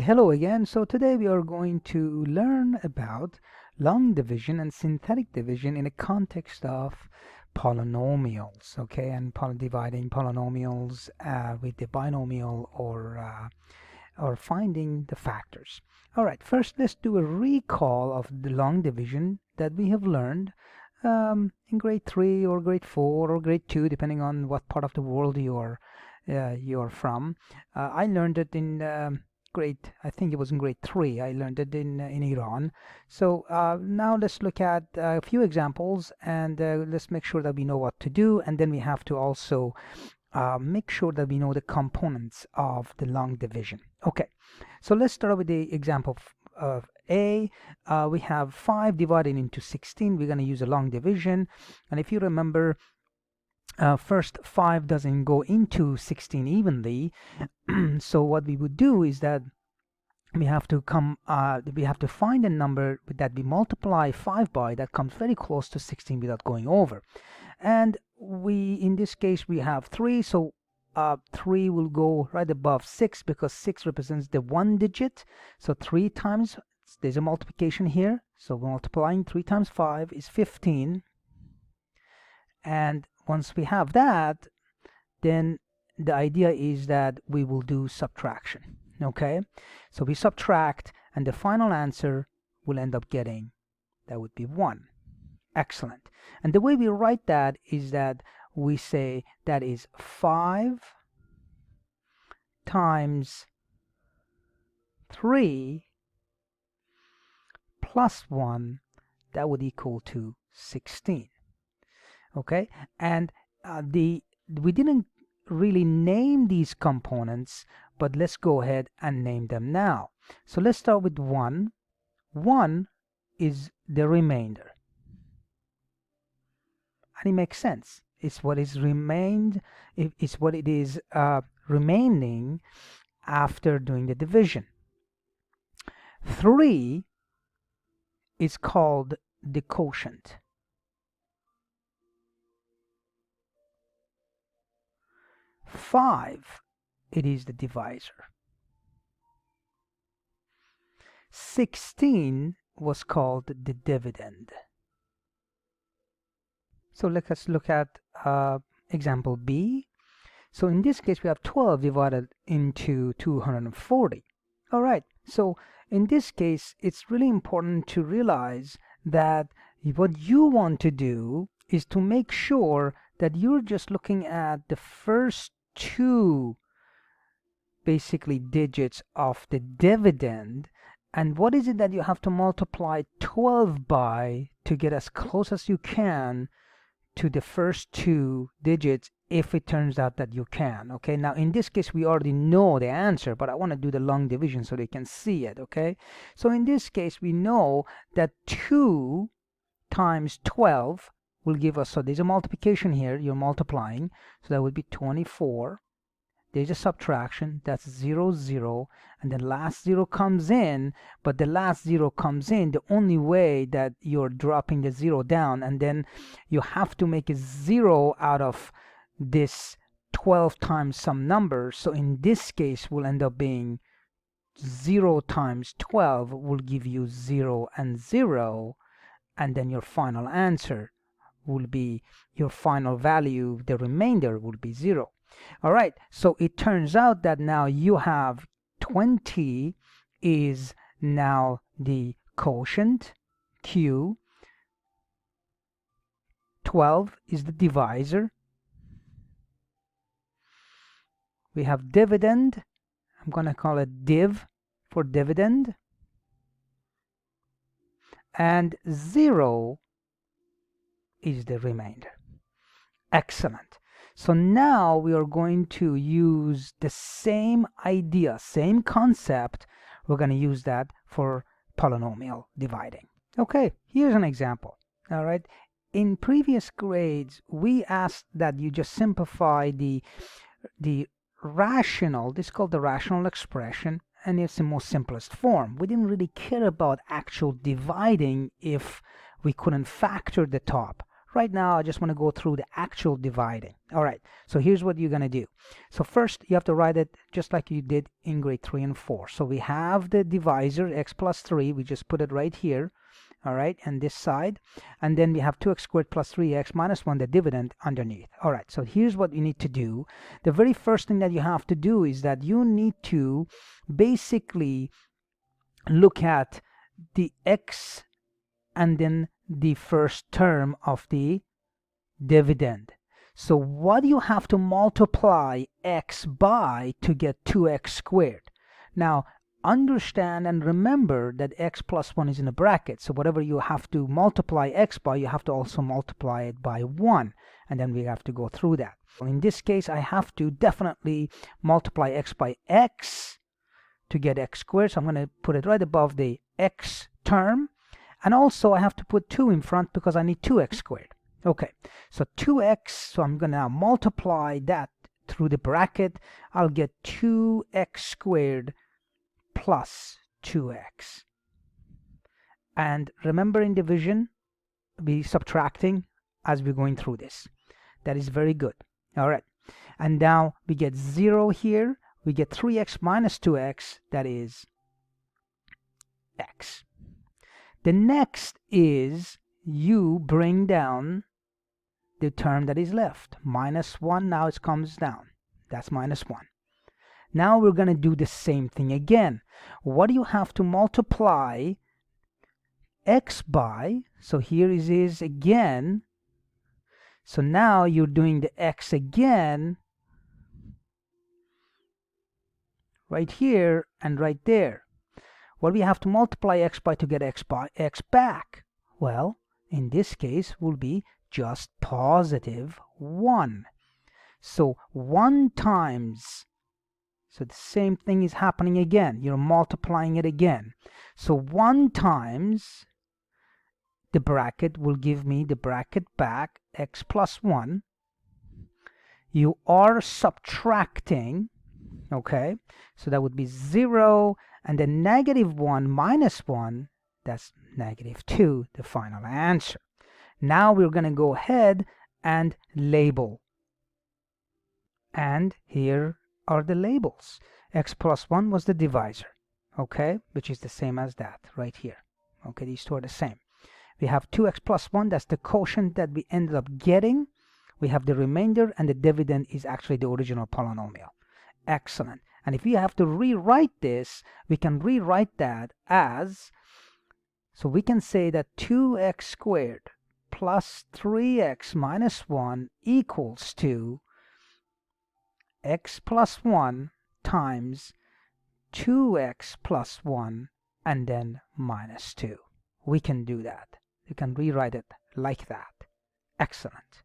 hello again. So today we are going to learn about long division and synthetic division in the context of polynomials, okay, and dividing polynomials with the binomial or finding the factors. All right, first let's do a recall of the long division that we have learned in grade 3 or grade 4 or grade 2, depending on what part of the world you're from. I learned it in I think it was in grade 3. I learned it in Iran. So now let's look at a few examples and let's make sure that we know what to do, and then we have to also make sure that we know the components of the long division. Okay, so let's start with the example of A. We have 5 divided into 16. We're going to use a long division, and if you remember, first 5 doesn't go into 16 evenly. So what we would do is that we have to find a number that we multiply 5 by that comes very close to 16 without going over. And in this case we have 3, so 3 will go right above 6 because 6 represents the 1 digit. So 3 times, there's a multiplication here, so multiplying 3 times 5 is 15. And once we have that, then the idea is that we will do subtraction. Okay, so we subtract and the final answer will end up getting, that would be 1. Excellent. And the way we write that is that we say that is 5 times 3 plus 1, that would equal to 16. Okay, and we didn't really name these components, but let's go ahead and name them now. So let's start with 1. 1 is the remainder, and it makes sense. It's what is remained. It's what it is remaining after doing the division. 3 is called the quotient. 5, it is the divisor. 16 was called the dividend. So let us look at example B. So in this case we have 12 divided into 240. All right, so in this case it's really important to realize that what you want to do is to make sure that you're just looking at the first 2 basically digits of the dividend, and what is it that you have to multiply 12 by to get as close as you can to the first 2 digits, if it turns out that you can. Okay, now in this case we already know the answer, but I want to do the long division so they can see it. Okay, so in this case we know that 2 times 12 will give us, so there's a multiplication here, you're multiplying, so that would be 24. There's a subtraction, that's 0, 0, and the last 0 comes in, but the last 0 comes in the only way that you're dropping the 0 down, and then you have to make a 0 out of this 12 times some number. So in this case will end up being 0 times 12 will give you 0 and 0, and then your final answer will be, your final value, the remainder will be 0. All right, so it turns out that now you have 20 is now the quotient, Q, 12 is the divisor, we have dividend, I'm going to call it div for dividend, and 0 is the remainder. Excellent. So now we are going to use the same idea, same concept. We're going to use that for polynomial dividing. Okay, here's an example. All right, in previous grades we asked that you just simplify the rational, this is called the rational expression, and it's the most simplest form. We didn't really care about actual dividing if we couldn't factor the top. right now I just want to go through the actual dividing. All right, so here's what you're going to do. So first you have to write it just like you did in grade 3 and 4. So we have the divisor x plus 3, we just put it right here. All right, and this side, and then we have 2x squared plus 3x minus 1, the dividend underneath. All right, so here's what you need to do. The very first thing that you have to do is that you need to basically look at the x and then the first term of the dividend. So what do you have to multiply x by to get 2x squared? Now understand and remember that x plus 1 is in a bracket, so whatever you have to multiply x by, you have to also multiply it by 1, and then we have to go through that. Well, in this case I have to definitely multiply x by x to get x squared, so I'm going to put it right above the x term, and also I have to put 2 in front because I need 2x squared. Okay, so 2x, so I'm going to now multiply that through the bracket. I'll get 2x squared plus 2x. And remember, in division, be subtracting as we're going through this. That is very good. All right, and now we get 0 here. We get 3x minus 2x, that is x. The next is you bring down the term that is left. Minus 1, now it comes down. That's minus 1. Now we're going to do the same thing again. What do you have to multiply x by? So here it is again. So now you're doing the x again, right here and right there. What do we have to multiply x by to get x back? Well, in this case will be just positive 1. So 1 times, so the same thing is happening again. You're multiplying it again. So 1 times the bracket will give me the bracket back, x plus 1. You are subtracting, okay? So that would be 0, and then negative 1 minus 1, that's negative 2, the final answer. Now we're going to go ahead and label. And here are the labels. X plus 1 was the divisor, okay, which is the same as that right here. Okay, these two are the same. We have 2x plus 1, that's the quotient that we ended up getting. We have the remainder, and the dividend is actually the original polynomial. Excellent. And if we have to rewrite this, we can rewrite that as, so we can say that 2x squared plus 3x minus 1 equals to x plus 1 times 2x plus 1 and then minus 2. We can do that. You can rewrite it like that. Excellent.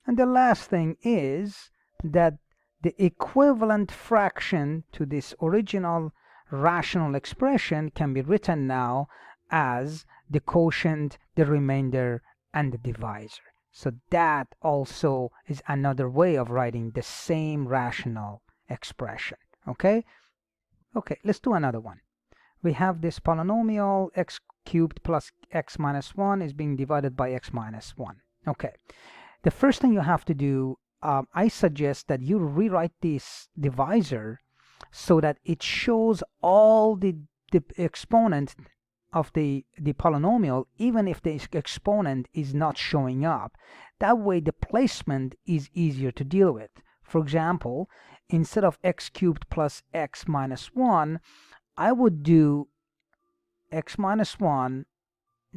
And the last thing is that the equivalent fraction to this original rational expression can be written now as the quotient, the remainder, and the divisor. So that also is another way of writing the same rational expression. Okay? Okay, let's do another one. We have this polynomial x cubed plus x minus 1 is being divided by x minus 1. Okay. The first thing you have to do, I suggest that you rewrite this divisor so that it shows all the exponent of the polynomial, even if the exponent is not showing up. That way the placement is easier to deal with. For example, instead of x cubed plus x minus 1, I would do x minus 1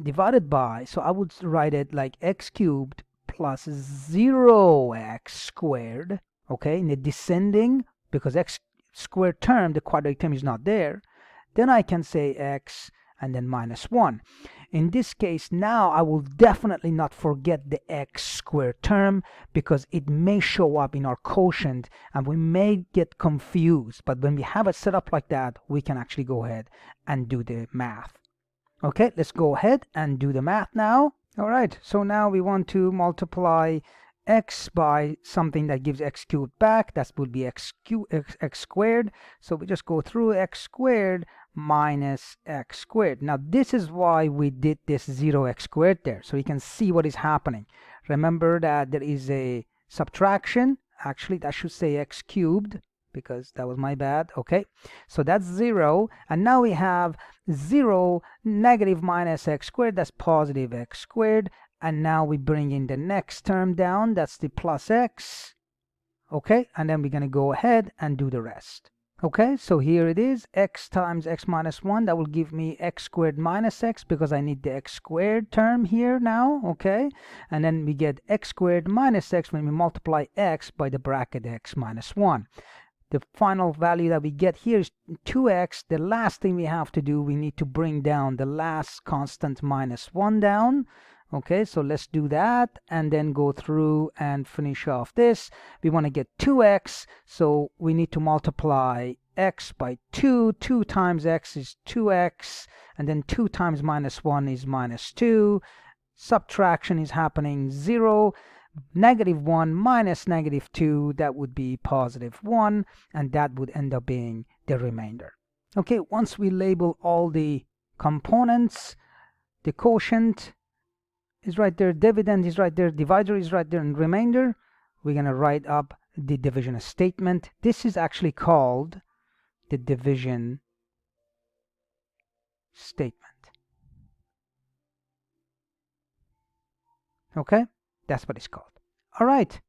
divided by, so I would write it like x cubed plus 0x squared, okay, in the descending, because x squared term, the quadratic term is not there. Then I can say x and then minus 1. In this case, now I will definitely not forget the x squared term because it may show up in our quotient and we may get confused. But when we have it set up like that, we can actually go ahead and do the math. Okay, let's go ahead and do the math now. All right, so now we want to multiply x by something that gives x cubed back. That would be x squared. So we just go through x squared minus x squared. Now this is why we did this 0x squared there, so you can see what is happening. Remember that there is a subtraction. Actually, that should say x cubed, because that was my bad. Okay, so that's 0, and now we have 0 negative minus x squared, that's positive x squared, and now we bring in the next term down, that's the plus x. Okay, and then we're going to go ahead and do the rest. Okay, so here it is, x times x minus 1, that will give me x squared minus x, because I need the x squared term here now. Okay, and then we get x squared minus x when we multiply x by the bracket x minus 1. The final value that we get here is 2x. The last thing we have to do, we need to bring down the last constant minus 1 down. Okay, so let's do that and then go through and finish off this. We want to get 2x, so we need to multiply x by 2. 2 times x is 2x, and then 2 times minus 1 is minus 2. Subtraction is happening, 0. Negative 1 minus negative 2, that would be positive 1, and that would end up being the remainder. Okay, once we label all the components, the quotient is right there, dividend is right there, divisor is right there, and remainder, we're going to write up the division statement. This is actually called the division statement. Okay, that's what it's called. All right,